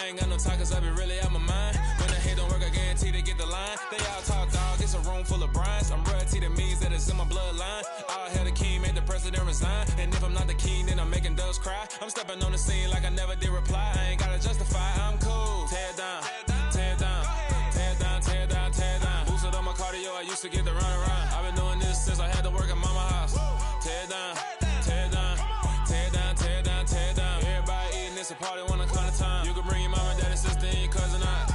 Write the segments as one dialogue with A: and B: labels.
A: ain't got no time cause I be really out my mind. When the hate don't work, I guarantee they get the line. They all talk, dog, it's a room full of Bryans. I'm royalty, that means that it's in my bloodline. All hell the king, made the president resign. And if I'm not the king, then I'm making doves cry. I'm stepping on the scene like I never did reply. I ain't gotta justify, I'm cool. Tear down, tear down, tear down, tear down, tear down. Boosted on my cardio, I used to get the run around. I've been doing this since I had to work at mama house. Tear down, tear down, tear down, tear down, tear down. Everybody eating, it's a party when I come to time. You can bring your mama, daddy, sister, and your cousin out.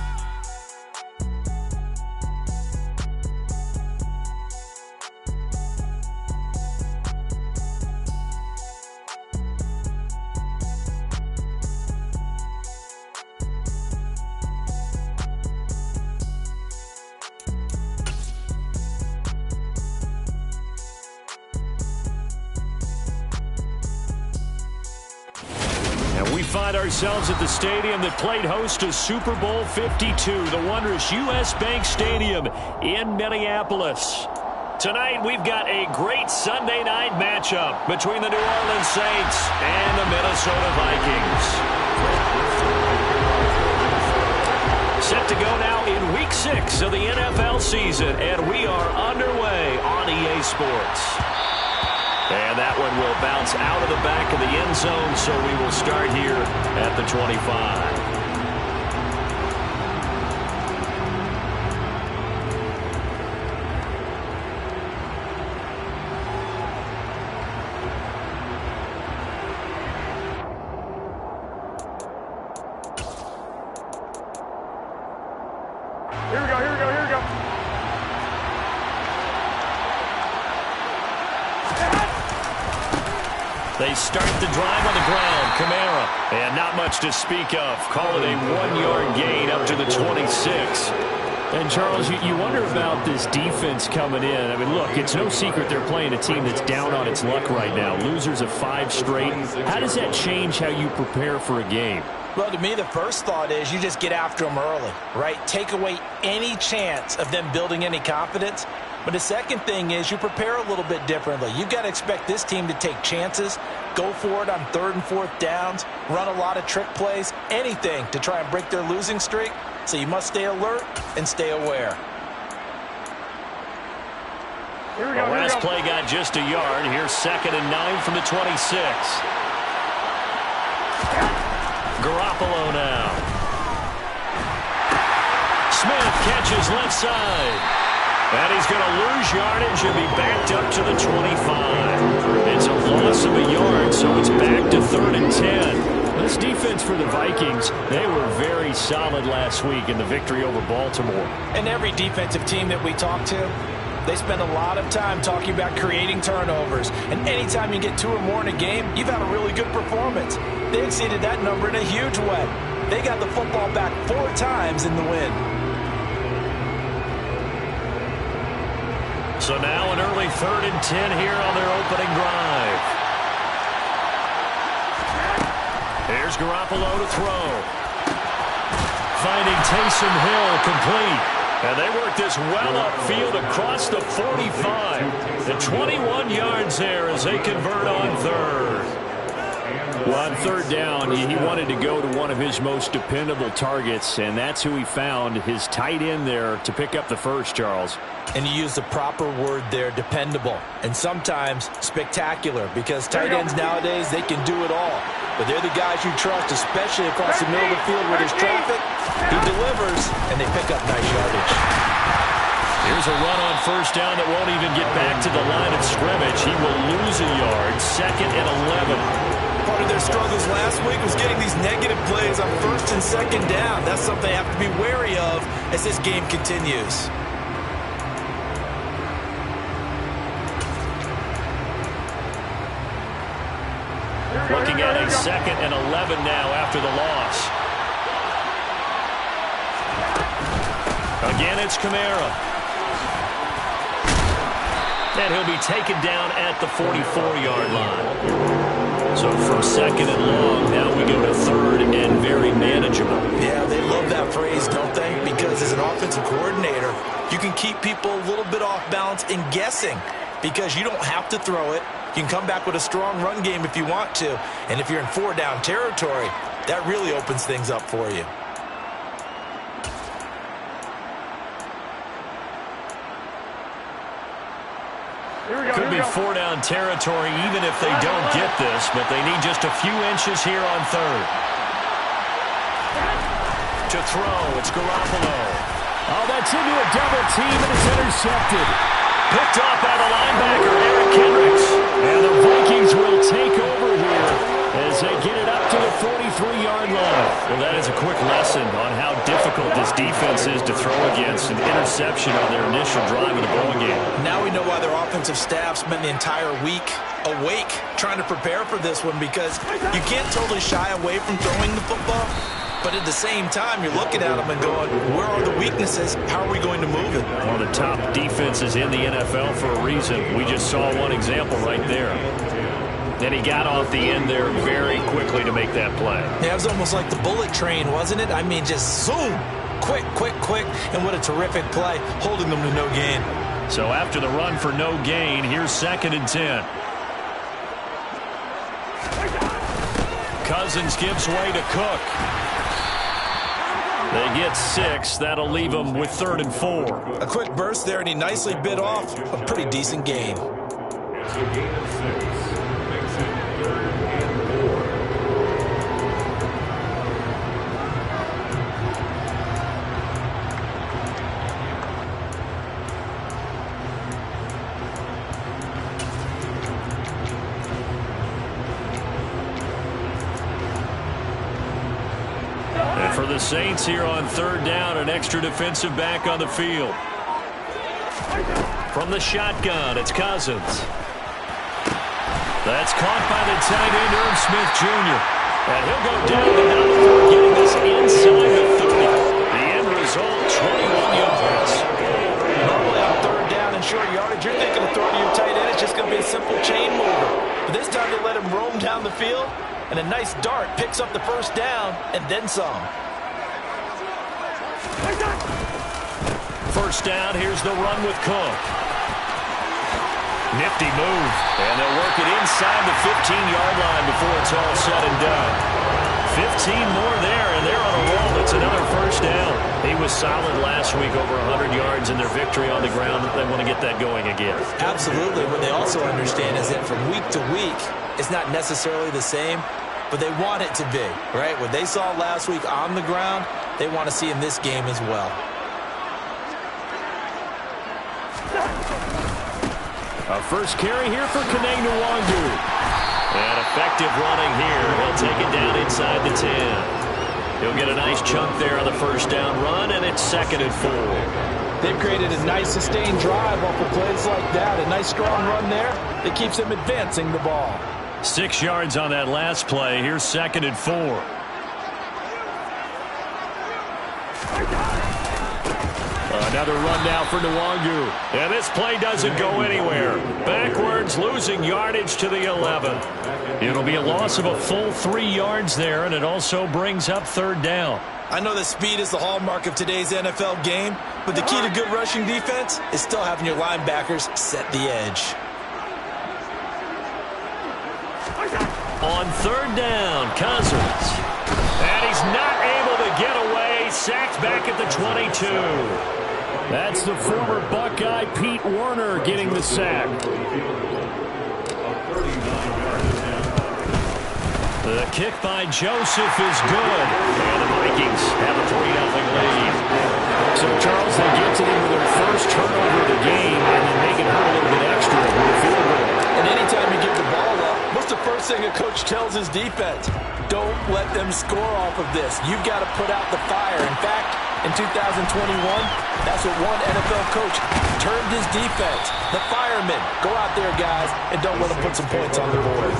B: We find ourselves at the stadium that played host to Super Bowl 52, the wondrous U.S. Bank Stadium in Minneapolis. Tonight, we've got a great Sunday night matchup between the New Orleans Saints and the Minnesota Vikings. Set to go now in Week 6 of the NFL season, and we are underway on EA Sports. And that one will bounce out of the back of the end zone, so we will start here at the 25.
C: Here we go, here we go, here we go.
B: They start the drive on the ground. Kamara. And not much to speak of. Call it a 1-yard gain up to the 26.
D: And, Charles, you wonder about this defense coming in. I mean, look, it's no secret they're playing a team that's down on its luck right now. Losers of 5 straight. How does that change how you prepare for a game?
E: Well, to me, the first thought is you just get after them early, right? Take away any chance of them building any confidence. But the second thing is you prepare a little bit differently. You've got to expect this team to take chances, go for it on 3rd and 4th downs, run a lot of trick plays, anything to try and break their losing streak. So you must stay alert and stay aware.
C: Here we go,
B: The last play got just a yard. Here's 2nd and 9 from the 26. Garoppolo now. Smith catches left side. And he's going to lose yardage and be backed up to the 25. It's a loss of a yard, so it's back to 3rd and 10.
D: This defense for the Vikings, they were very solid last week in the victory over Baltimore.
E: And every defensive team that we talk to, they spend a lot of time talking about creating turnovers. And anytime you get 2 or more in a game, you've had a really good performance. They exceeded that number in a huge way. They got the football back 4 times in the win.
B: So now an early 3rd and 10 here on their opening drive. Here's Garoppolo to throw. Finding Taysom Hill complete. And they work this well upfield across the 45. The 21 yards there as they convert on 3rd.
D: Well, on 3rd down, he wanted to go to one of his most dependable targets, and that's who he found, his tight end there, to pick up the first, Charles.
E: And you use the proper word there, dependable. And sometimes spectacular, because tight ends nowadays, they can do it all. But they're the guys you trust, especially across the middle of the field where there's traffic. He delivers, and they pick up nice yardage.
B: Here's a run on 1st down that won't even get back to the line of scrimmage. He will lose a yard, 2nd and 11.
E: Part of their struggles last week was getting these negative plays on 1st and 2nd down. That's something they have to be wary of as this game continues.
B: Looking at a 2nd and 11 now after the loss. Again, it's Kamara. And he'll be taken down at the 44-yard line. So from 2nd and long, now we go to 3rd and very manageable.
E: Yeah, they love that phrase, don't they? Because as an offensive coordinator, you can keep people a little bit off balance and guessing because you don't have to throw it. You can come back with a strong run game if you want to. And if you're in 4-down territory, that really opens things up for you.
B: 4-down territory even if they don't get this, but they need just a few inches here on third. To throw, it's Garoppolo.
D: Oh, that's into a double team, and it's intercepted.
B: Picked off by the linebacker, Eric Kendricks. And the Vikings will take over here as they get it up to the 43-yard line. Well, that is a quick lesson on how difficult this defense is to throw against. An interception on their initial drive in the ball game.
E: Now we know why their offensive staff spent the entire week awake trying to prepare for this one, because you can't totally shy away from throwing the football. But at the same time, you're looking at them and going, where are the weaknesses? How are we going to move it?
B: One of the top defenses in the NFL for a reason. We just saw one example right there. Then he got off the end there very quickly to make that play.
E: Yeah, it was almost like the bullet train, wasn't it? I mean, just zoom. Quick, quick, quick. And what a terrific play, holding them to no gain.
B: So after the run for no gain, here's 2nd and 10. Cousins gives way to Cook. They get 6. That'll leave them with 3rd and 4.
E: A quick burst there, and he nicely bit off a pretty decent gain.
B: For the Saints here on 3rd down, an extra defensive back on the field. From the shotgun, it's Cousins. That's caught by the tight end, Irv Smith Jr. And he'll go down, but now they're getting this inside the 30. The end result, 21 yards.
E: Normally on 3rd down and short yardage, you're thinking of throwing to your tight end. It's just going to be a simple chain mover. But this time they let him roam down the field, and a nice dart picks up the 1st down and then some.
B: 1st down, here's the run with Cook. Nifty move, and they'll work it inside the 15-yard line before it's all said and done. 15 more there, and they're on a roll. It's another 1st down. He was solid last week, over 100 yards in their victory on the ground. They want to get that going again.
E: Absolutely. What they also understand is that from week to week, it's not necessarily the same, but they want it to be, right? What they saw last week on the ground, they want to see in this game as well.
B: A first carry here for Kene Nwangu. And effective running here. He'll take it down inside the 10. He'll get a nice chunk there on the 1st down run, and it's 2nd and 4.
E: They've created a nice sustained drive off of plays like that. A nice strong run there that keeps them advancing the ball.
B: 6 yards on that last play. Here's 2nd and 4. Another run now for Nwangu. And this play doesn't go anywhere. Backwards, losing yardage to the 11. It'll be a loss of a full 3 yards there, and it also brings up 3rd down.
E: I know that speed is the hallmark of today's NFL game, but the key to good rushing defense is still having your linebackers set the edge.
B: On 3rd down, Cousins. And he's not able to get away. Sacked back at the 22.
D: That's the former Buckeye Pete Werner getting the sack.
B: The kick by Joseph is good. And the Vikings have a 3-0 lead.
D: So, Charles, they get to them with their first turnover of the game, and then make it hurt a little bit extra with a field goal.
E: And anytime you give the ball up, what's the first thing a coach tells his defense? Don't let them score off of this. You've got to put out the fire. In fact, in 2021, that's what one NFL coach termed his defense. The firemen. Go out there, guys, and don't let them put some points on the board.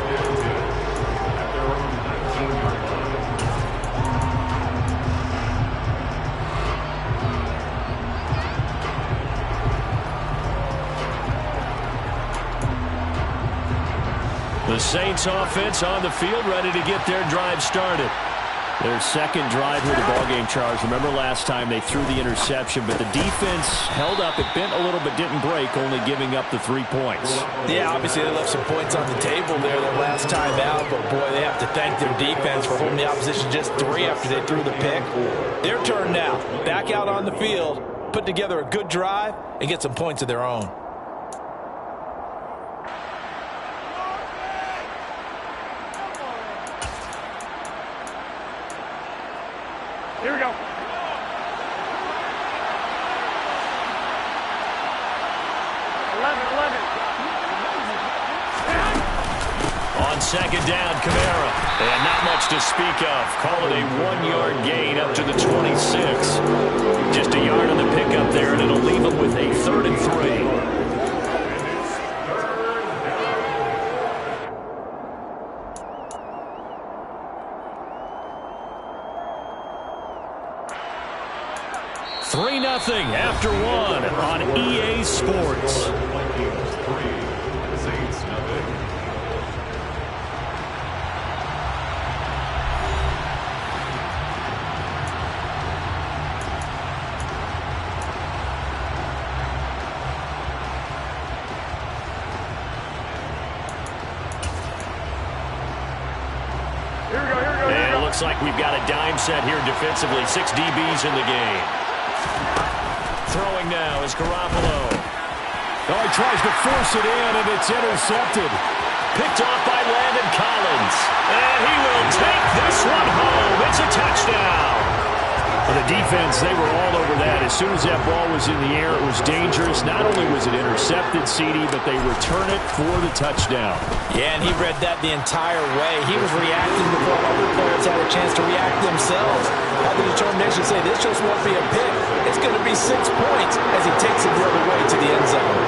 B: The Saints offense on the field, ready to get their drive started.
D: Their second drive with the ballgame, Charles. Remember last time they threw the interception, but the defense held up. It bent a little but didn't break, only giving up the 3 points.
E: Yeah, obviously they left some points on the table there their last time out, but boy, they have to thank their defense for holding the opposition just 3 after they threw the pick. Their turn now. Back out on the field, put together a good drive, and get some points of their own.
C: Here we go.
B: On second down, Kamara. And not much to speak of. Call it a 1-yard gain up to the 26. Just a yard on the pickup there, and it'll leave them with a 3rd and 3. Nothing after 1 on EA Sports. And it looks like we've got a dime set here defensively. 6 DBs in the game. Throwing now is Garoppolo.
D: Oh, he tries to force it in, and it's intercepted.
B: Picked off by Landon Collins. And he will take this one home. It's a touchdown.
D: For the defense, they were all over that. As soon as that ball was in the air, it was dangerous. Not only was it intercepted, CD, but they return it for the touchdown.
E: Yeah, and he read that the entire way. He was reacting before other players had a chance to react themselves. Had the determination to say, this just won't be a pick. It's going to be 6 points as he takes it the other way to the end zone.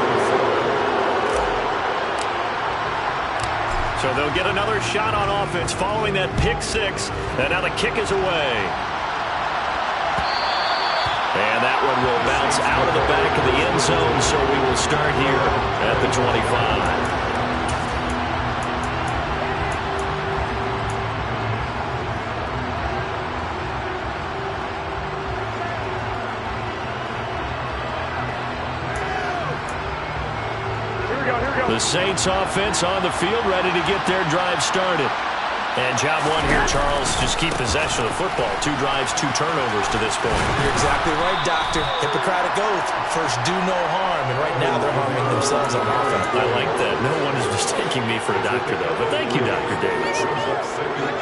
B: So they'll get another shot on offense following that pick 6. And now the kick is away. And that one will bounce out of the back of the end zone, so we will start here at the 25. The Saints offense on the field, ready to get their drive started. And job one here, Charles, just keep possession of the football. 2 drives, 2 turnovers to this point.
E: You're exactly right, Doctor. Hippocratic oath. First, do no harm. And right now, they're harming themselves on offense.
B: I like that. No one is mistaking me for a doctor, though. But thank you, Dr. Davis.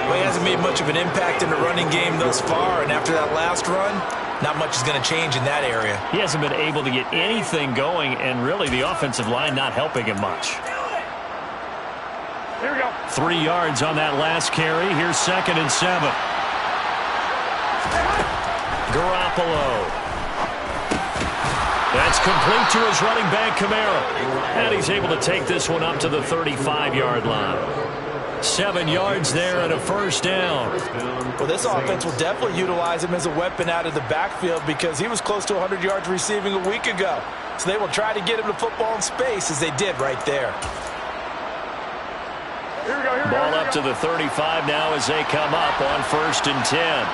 E: Well, he hasn't made much of an impact in the running game thus far. And after that last run, not much is going to change in that area.
B: He hasn't been able to get anything going, and really the offensive line not helping him much.
C: Here we go.
B: 3 yards on that last carry. Here's 2nd and 7. Garoppolo. That's complete to his running back, Kamara. And he's able to take this one up to the 35-yard line. 7 yards there and a first down.
E: Well, this offense will definitely utilize him as a weapon out of the backfield because he was close to 100 yards receiving a week ago. So they will try to get him the football in space as they did right there.
B: Ball up to the 35 now as they come up on 1st and 10.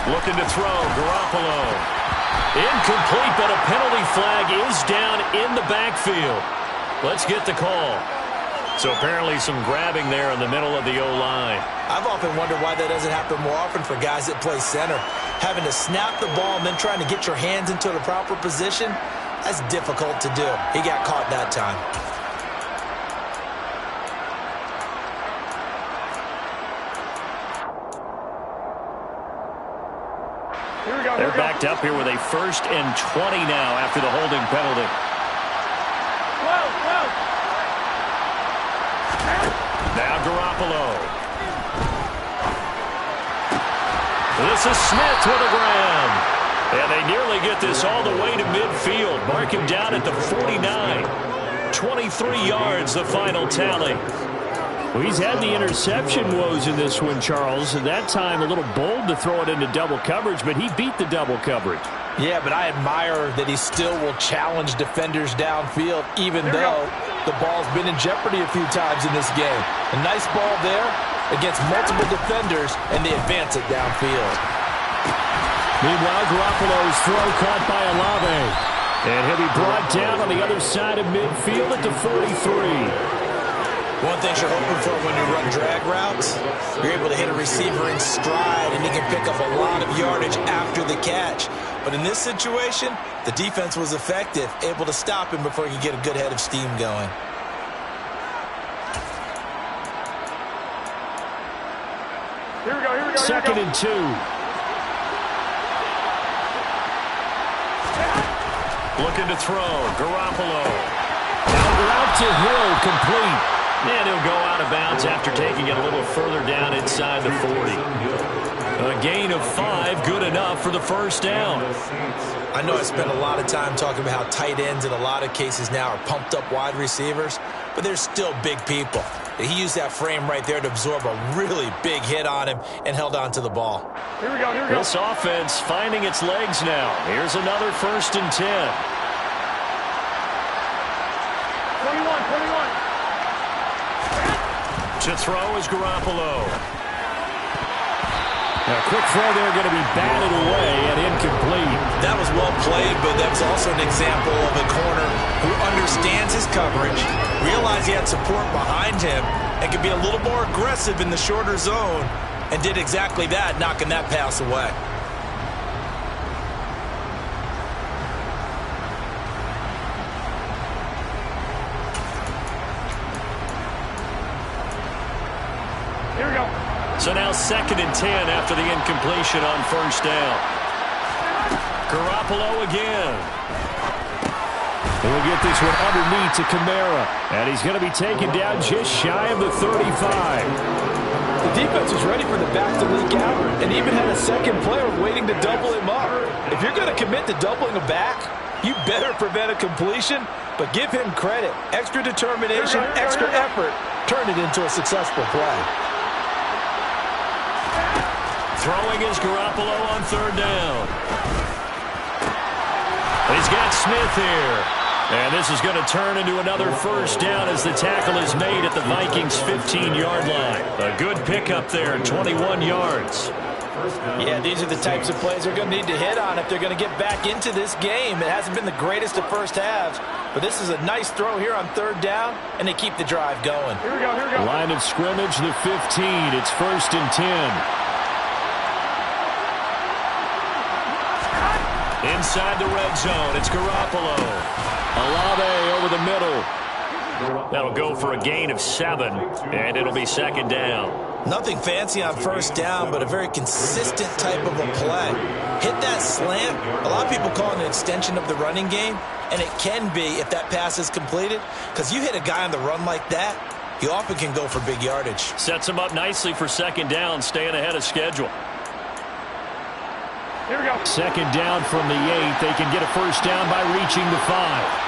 B: Looking to throw, Garoppolo. Incomplete, but a penalty flag is down in the backfield. Let's get the call. So apparently some grabbing there in the middle of the O-line.
E: I've often wondered why that doesn't happen more often for guys that play center. Having to snap the ball and then trying to get your hands into the proper position, that's difficult to do. He got caught that time.
B: They're backed up here with a 1st and 20 now after the holding penalty. Now Garoppolo. This is Smith with a grab. And they nearly get this all the way to midfield. Mark him down at the 49. 23 yards, the final tally.
D: Well, he's had the interception woes in this one, Charles. At that time, a little bold to throw it into double coverage, but he beat the double coverage.
E: Yeah, but I admire that he still will challenge defenders downfield, even though the ball's been in jeopardy a few times in this game. A nice ball there against multiple defenders, and they advance it downfield.
D: Meanwhile, Garoppolo's throw caught by Olave. And he'll be brought down on the other side of midfield at the 43.
E: One thing you're hoping for when you run drag routes, you're able to hit a receiver in stride, and he can pick up a lot of yardage after the catch. But in this situation, the defense was effective, able to stop him before he could get a good head of steam going.
C: Here we go, here we go.
B: Second and 2. Looking to throw. Garoppolo. Out to Hill, complete. And he'll go out of bounds after taking it a little further down inside the 40. A gain of 5, good enough for the first down.
E: I know I spent a lot of time talking about how tight ends in a lot of cases now are pumped up wide receivers, but they're still big people. He used that frame right there to absorb a really big hit on him and held on to the ball.
C: Here we go, here we go.
B: This offense finding its legs now. Here's another 1st and 10.
C: 21.
B: To throw is Garoppolo. A quick throw there going to be batted away and incomplete.
E: That was well played, but that was also an example of a corner who understands his coverage, realized he had support behind him, and could be a little more aggressive in the shorter zone, and did exactly that, knocking that pass away.
C: Here we go.
B: So now 2nd and 10 after the incompletion on 1st down. Garoppolo again. He'll get this one underneath to Kamara. And he's going to be taken down just shy of the 35.
E: The defense was ready for the back to leak out and even had a second player waiting to double him up. If you're going to commit to doubling a back, you better prevent a completion, but give him credit. Extra determination, extra effort, turn it into a successful play.
B: Throwing is Garoppolo on 3rd down. He's got Smith here. And this is going to turn into another 1st down as the tackle is made at the Vikings' 15-yard line. A good pickup there, 21 yards.
E: Yeah, these are the types of plays they're going to need to hit on if they're going to get back into this game. It hasn't been the greatest of first halves, but this is a nice throw here on 3rd down, and they keep the drive going.
C: Here we go, here we go.
B: Line of scrimmage, the 15. It's 1st and 10. Inside the red zone, it's Garoppolo. Olave over the middle. That'll go for a gain of 7, and it'll be 2nd down.
E: Nothing fancy on 1st down, but a very consistent type of a play. Hit that slant. A lot of people call it an extension of the running game, and it can be if that pass is completed, because you hit a guy on the run like that, he often can go for big yardage.
B: Sets him up nicely for 2nd down, staying ahead of schedule.
C: Here we go.
B: 2nd down from the 8. They can get a 1st down by reaching the 5.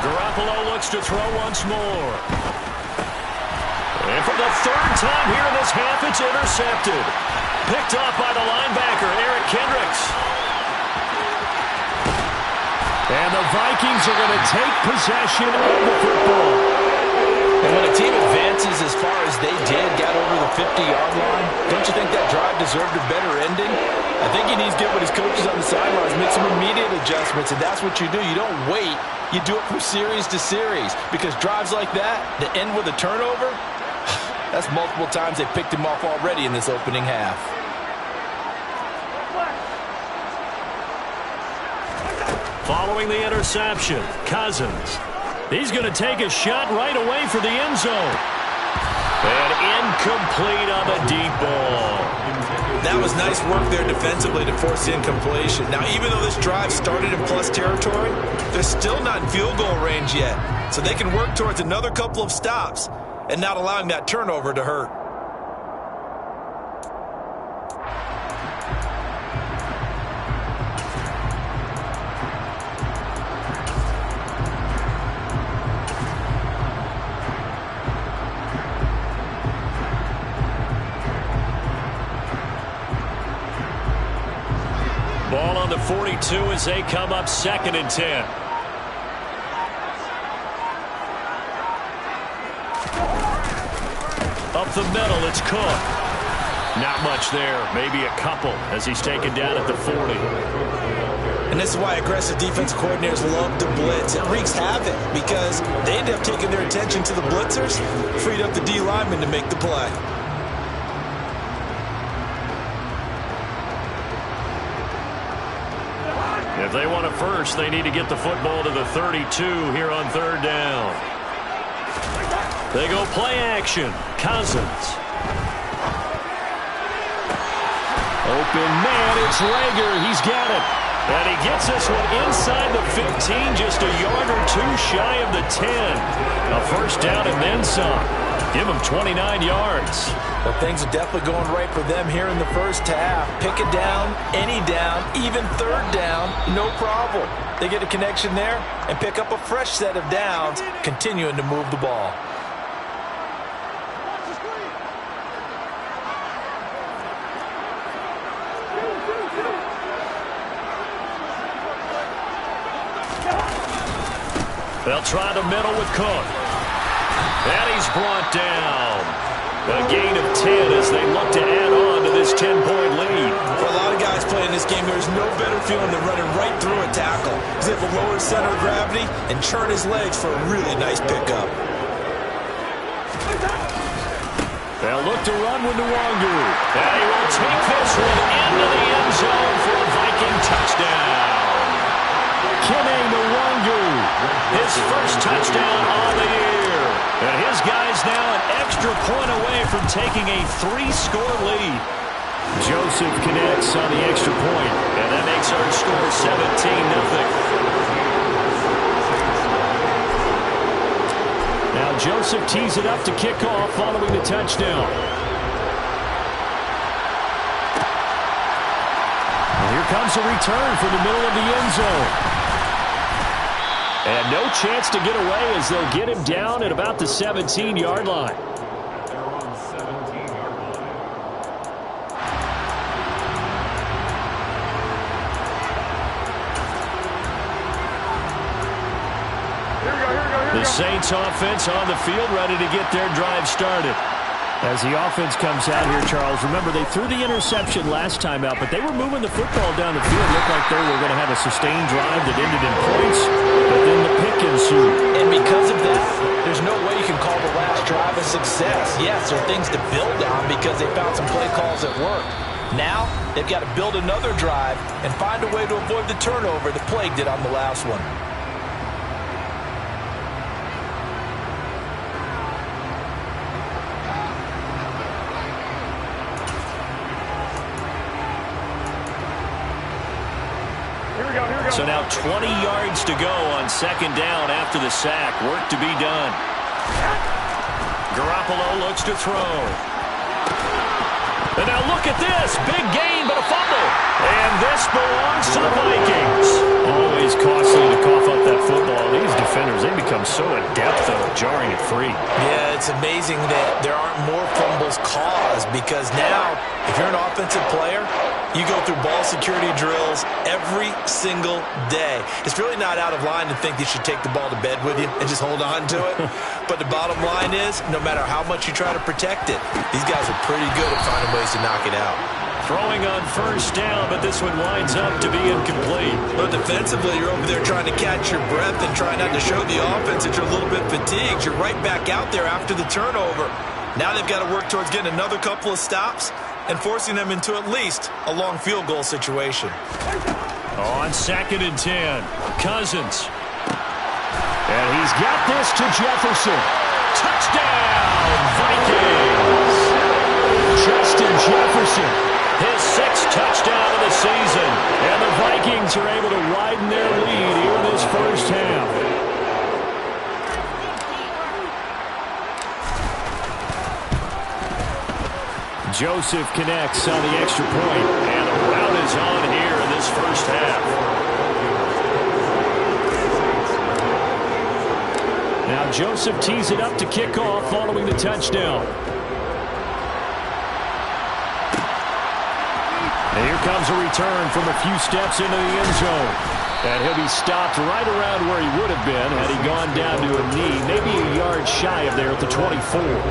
B: Garoppolo looks to throw once more. And for the 3rd time here in this half, it's intercepted. Picked off by the linebacker, Eric Kendricks. And the Vikings are going to take possession of the football.
E: And when a team advances as far as they did, got over the 50-yard line, don't you think that drive deserved a better ending? I think he needs to get with his coaches on the sidelines, make some immediate adjustments, and that's what you do. You don't wait. You do it from series to series, because drives like that that end with a turnover, that's multiple times they picked him off already in this opening half.
B: Following the interception, Cousins. He's going to take a shot right away for the end zone. And incomplete on the deep ball.
E: That was nice work there defensively to force the incompletion. Now, even though this drive started in plus territory, they're still not in field goal range yet. So they can work towards another couple of stops and not allowing that turnover to hurt.
B: Ball on the 42 as they come up 2nd and 10. Up the middle, it's Cook. Not much there, maybe a couple as he's taken down at the 40.
E: And this is why aggressive defensive coordinators love to blitz. It wreaks havoc because they end up taking their attention to the blitzers, freed up the D lineman to make the play.
B: If they want a first, they need to get the football to the 32 here on 3rd down. They go play action. Cousins. Open man, it's Reagor. He's got it. And he gets this one inside the 15, just a yard or two shy of the 10. A first down and then some. Give him 29 yards.
E: Well, things are definitely going right for them here in the first half. Pick it down, any down, even third down, no problem. They get a connection there and pick up a fresh set of downs, continuing to move the ball.
B: They'll try the middle with Cook. And he's brought down. A gain of 10 as they look to add on to this 10-point lead.
E: For a lot of guys playing this game, there's no better feeling than running right through a tackle. He's able to lower his center of gravity and churn his legs for a really nice pickup.
B: They'll look to run with Nwangu. And he will take this one into the end zone for a Viking touchdown. Kene Nwangu, his first touchdown on the year. And his guys now an extra point away from taking a 3-score lead. Joseph connects on the extra point, and that makes our score 17-0. Now Joseph tees it up to kick off following the touchdown. And here comes a return from the middle of the end zone. And no chance to get away as they'll get him down at about the 17-yard line.
C: They're on the 17-yard line. Here we go.
B: The Saints offense on the field ready to get their drive started. As the offense comes out here, Charles, remember they threw the interception last time out, but they were moving the football down the field. Looked like they were going to have a sustained drive that ended in points, but then the pick ensued.
E: And because of that, there's no way you can call the last drive a success. Yes, there are things to build on because they found some play calls that work. Now, they've got to build another drive and find a way to avoid the turnover that plagued it on the last one.
B: So now 20 yards to go on second down after the sack. Work to be done. Garoppolo looks to throw. And now look at this. Big gain, but a fumble. And this belongs to the Vikings. Always costly to cough up that football. These defenders, they become so adept, though, jarring it free.
E: Yeah, it's amazing that there aren't more fumbles caused because now, if you're an offensive player, you go through ball security drills every single day. It's really not out of line to think you should take the ball to bed with you and just hold on to it. But the bottom line is, no matter how much you try to protect it, these guys are pretty good at finding ways to knock it out.
B: Throwing on first down, but this one winds up to be incomplete.
E: But defensively, you're over there trying to catch your breath and try not to show the offense that you're a little bit fatigued. You're right back out there after the turnover. Now they've got to work towards getting another couple of stops and forcing them into at least a long field goal situation.
B: On 2nd and 10, Cousins. And he's got this to Jefferson. Touchdown, Vikings! Justin Jefferson, his 6th touchdown of the season. And the Vikings are able to widen their lead here in this first half. Joseph connects on the extra point, and the route is on here in this first half. Now Joseph tees it up to kick off following the touchdown. And here comes a return from a few steps into the end zone. And he'll be stopped right around where he would have been had he gone down to a knee, maybe a yard shy of there at the 24.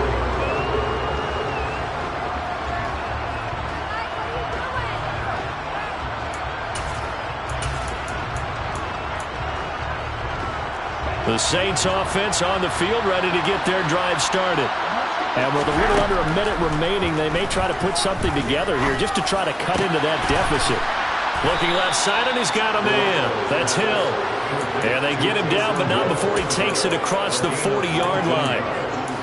B: The Saints offense on the field ready to get their drive started. And with a little under a minute remaining, they may try to put something together here just to try to cut into that deficit. Looking left side, and he's got a man. That's Hill. And they get him down, but not before he takes it across the 40-yard line.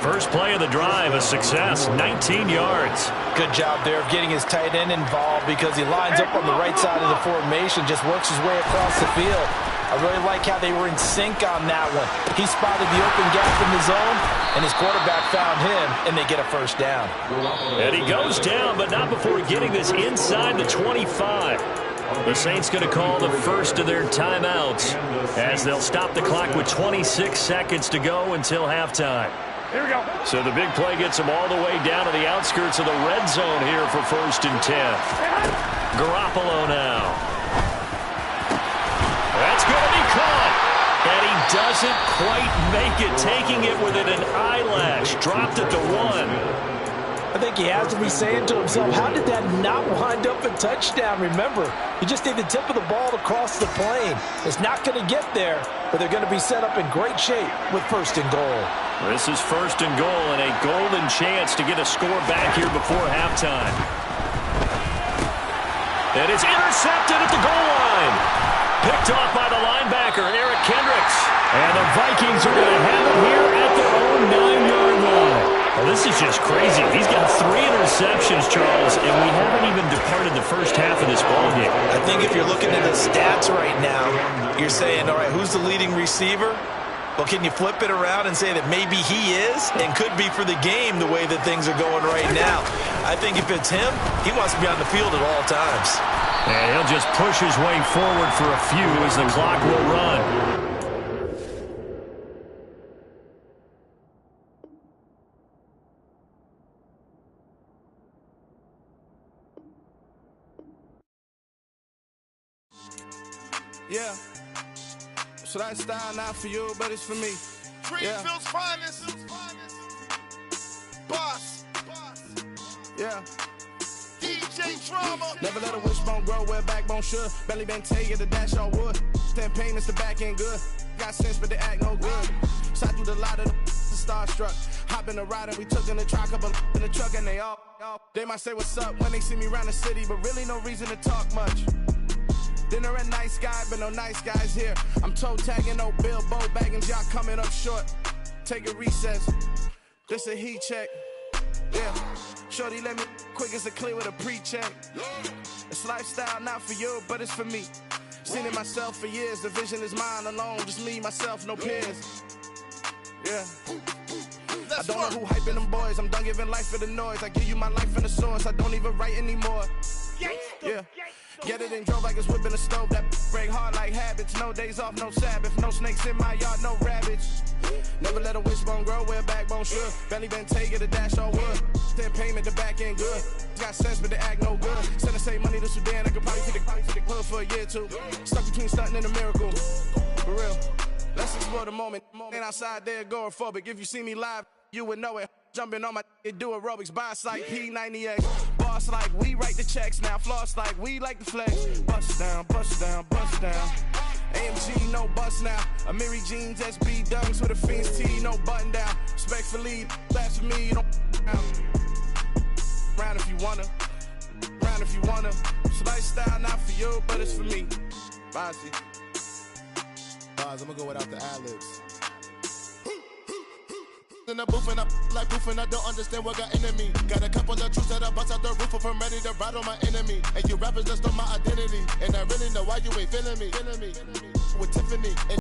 B: First play of the drive, a success, 19 yards.
E: Good job there of getting his tight end involved because he lines up on the right side of the formation, just works his way across the field. I really like how they were in sync on that one. He spotted the open gap in the zone, and his quarterback found him, and they get a first down.
B: And he goes down, but not before getting this inside the 25. The Saints going to call the first of their timeouts as they'll stop the clock with 26 seconds to go until halftime.
C: Here we go.
B: So the big play gets them all the way down to the outskirts of the red zone here for 1st and 10. Garoppolo now. That's going to be caught. And he doesn't quite make it, taking it within an eyelash. Dropped at the 1.
E: I think he has to be saying to himself, how did that not wind up a touchdown? Remember, he just need the tip of the ball to cross the plane. It's not going to get there, but they're going to be set up in great shape with 1st and goal.
B: This is 1st and goal and a golden chance to get a score back here before halftime. And it's intercepted at the goal line. Picked off by the linebacker, Eric Kendricks. And the Vikings are going to have it here at their own 9-yard line. Well, this is just crazy. He's got 3 interceptions, Charles, and we haven't even departed the first half of this ballgame.
E: I think if you're looking at the stats right now, you're saying, all right, who's the leading receiver? Well, can you flip it around and say that maybe he is and could be for the game the way that things are going right now? I think if it's him, he wants to be on the field at all times.
B: And he'll just push his way forward for a few as the clock will run.
F: Yeah. So that style not for you, but it's for me.
G: Greenfield's finest. Boss.
F: Yeah.
G: DJ Drama.
F: Never let a wishbone grow where backbone should. Belly been taking the dash all wood. Stand payments, the back end good. Got sense, but they act no good. Shot through the lot of the starstruck. Hop in the ride and we took in the truck, couple in the truck, and they all. They might say what's up when they see me around the city, but really no reason to talk much. Dinner a nice guy, but no nice guys here. I'm toe tagging, no Bilbo Baggins, y'all coming up short. Take a recess. This a heat check. Yeah. Shorty let me quick as a clear with a pre-check. It's lifestyle not for you, but it's for me. Seen it myself for years. The vision is mine alone. Just me, myself, no peers. Yeah. I don't know who hyping them boys. I'm done giving life for the noise. I give you my life in the source. I don't even write anymore. Yeah. Get it and drove like it's whipping a stove. That break hard like habits. No days off, no Sabbath. No snakes in my yard, no rabbits. Never let a wishbone grow where backbone should. Belly been taking the dash all wood. Then payment, the back end good. Got sense, but they act no good. Send the same money to Sudan. I could probably take the club for a year or two. Stuck between stunting and a miracle. For real. Let's explore the moment. Ain't outside there agoraphobic. If you see me live, you would know it. Jumping on my do aerobics, boss like P90X. Boss like we write the checks now. Floss like we like the flex. Bust down, bust down, bust down. AMG, no bust now. Amiri jeans, SB dunks with a Fiends T, no button down. Respectfully, that's for me, you don't round if you wanna. Round if you wanna. It's lifestyle not for you, but it's for me. Bossy.
G: Bars, I'm gonna go without the ad-libs. In the booth and I like proof and I don't understand what got into me. Got a couple of truths that I bust out the roof if I'm ready to ride on my enemy. And you rappers just on my identity. And I really know why you ain't feeling me. With Tiffany.